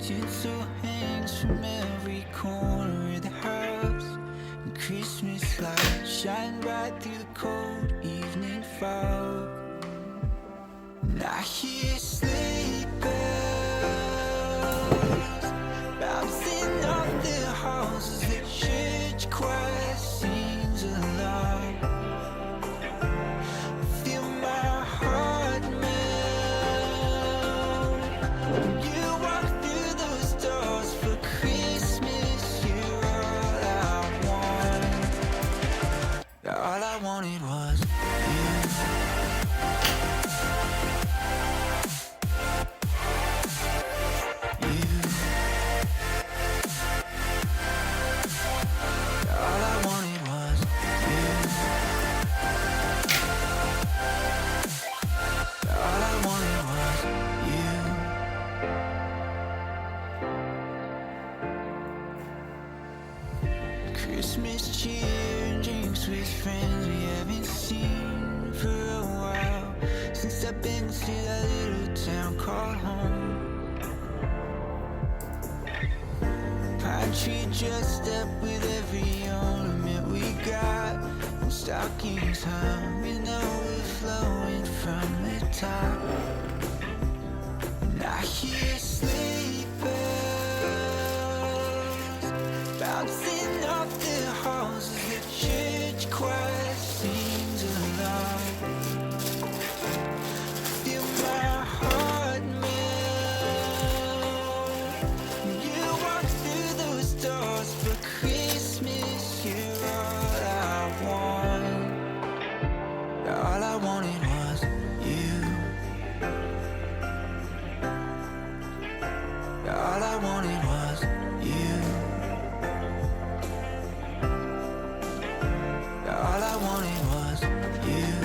tinsel hangs from every corner of the house, and Christmas lights shine bright through the cold evening fog. And I hear sleigh bells bouncing off the halls as the church choir sings aloud. I feel my heart melt when you walk through those doors for Christmas. You're all I want. All I wanted was you. Christmas cheer and drinks with friends we haven't seen for a while, since I've been to that little town called home. Pine tree dressed up with every ornament we got, and stockings hung with overflowing from the top. And I hear sleigh bells bouncing off the halls as the church choir sings aloud. Feel my heart melt when you walk through those doors for Christmas. You're all I want. All I wanted was you. All I wanted was you. All I wanted was you.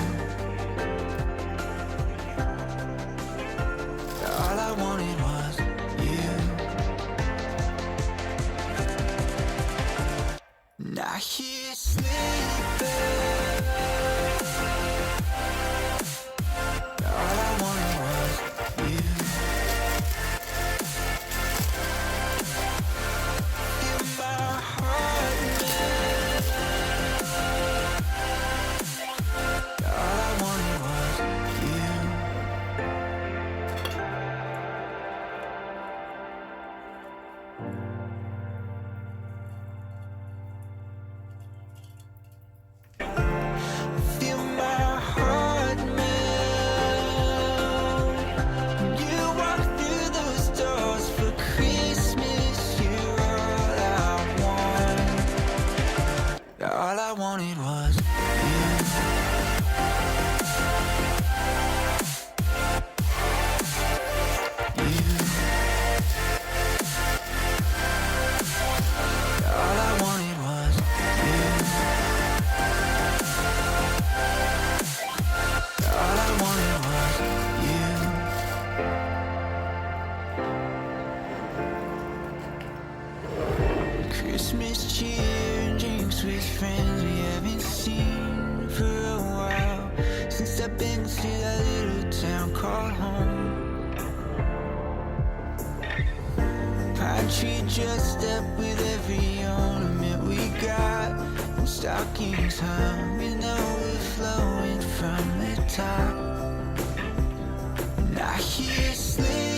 All I wanted was you. And I hear sleigh bells. All I wanted was you. Feel my heart melt. All I wanted was you. Feel my heart melt when you walk through those doors for Christmas. You're all I want. All I wanted was you. All I wanted was you. All I wanted was you. Christmas cheer and drinks with friends we haven't seen for a while, since I've been to that little town called home. Pine tree dressed up with every ornament we got, and stockings hung with overflowing from the top. And I hear sleigh